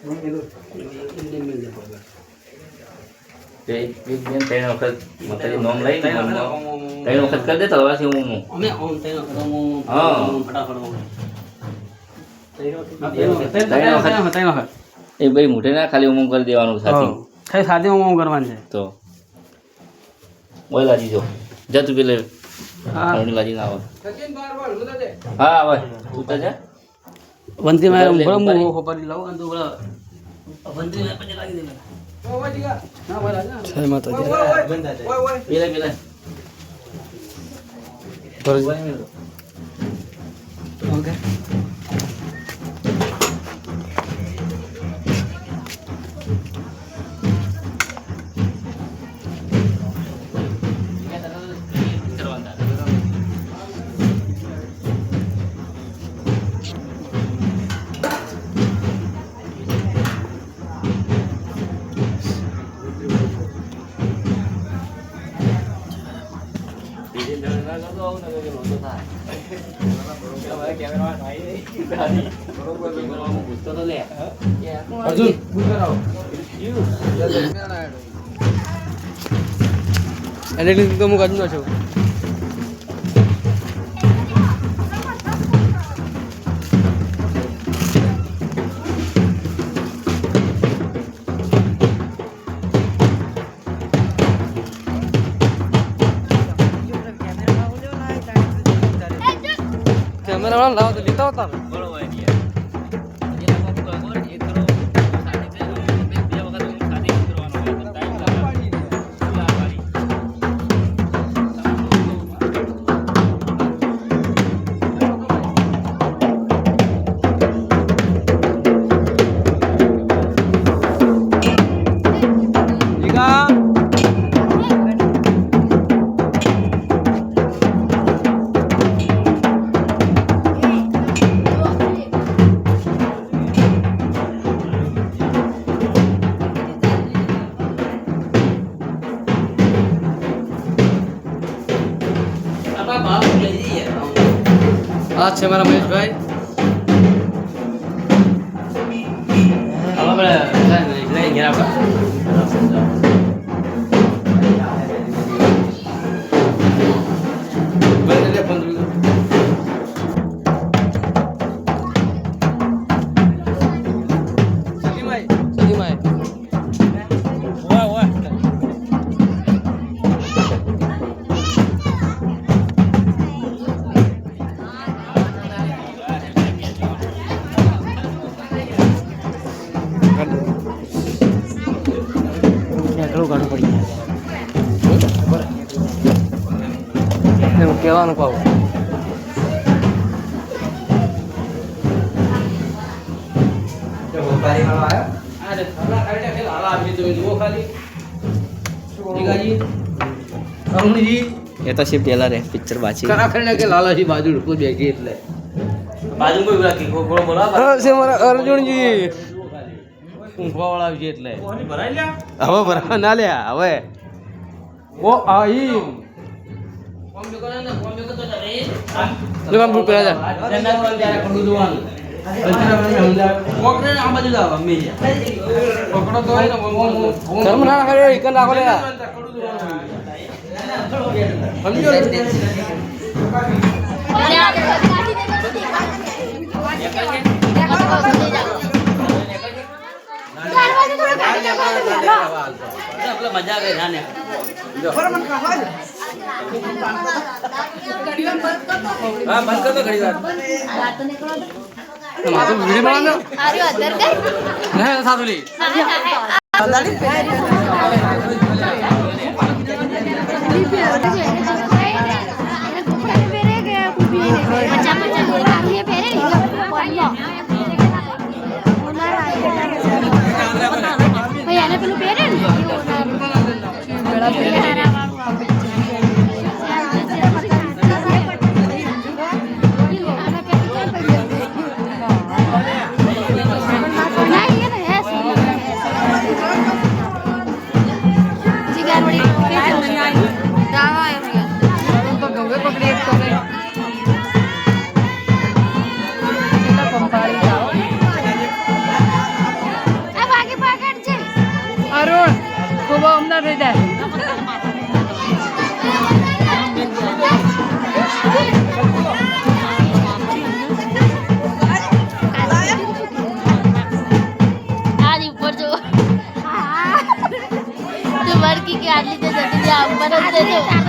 એક બેન 3 વખત મતલબ નોમ લઈ 3 વખત કરી દેતો હવે હું અમે ઓમ 3 વખત હા ફટાફટ એ ભાઈ મોઢે ના ખાલી ઉમંગ કરી દેવાનું સાથી ખાલી સાથી ઉમંગ કરવાનું છે તો ઓય લાજી જો જા તું પેલે હા લાજી ના આવે હા આવે તું તો જા વંતી માં બરાબર હું ખબર લાવ અને તું બરાબર વંતી માં પછી લાગી દે ઓય જીગા ના બોલા ના જય માતાજી પેલે પેલે ઓકે અર્જુન એડિટિંગ તો હું કરી છું કેમેરા વાળા લાવો તો લીધા હતા આ છે મારા મહેશભાઈ હવે આપણે લઈ ગયા કહેવાનું કહું એ તો શિફ્ટ પેલા રે પિક્ચર બાજી કે લાલાજી બાજુ કોઈ બેગી એટલે બાજુ કોઈ રાખી બોલો છે મારા અર્જુનજી ઊંઘવા વાળા છે એટલે હવે ભરા ના લે હવે ઓ આઈ Lukan buka aja. Jangan lupa cara kedudukan. Pokoknya apa juga kami ya. Pokoknya tuh ini mau. Karena mana kali ikan aku lihat. Kami मजा आवे जाने हाँ बंद कर दो घड़ी बात तो वीडियो बना दो अरे अंदर कर नहीं साधुली બહુ હમણાં થઈ જાય ઉપર જો તો વર્કી કે આટલી તો જતી ઉપર જ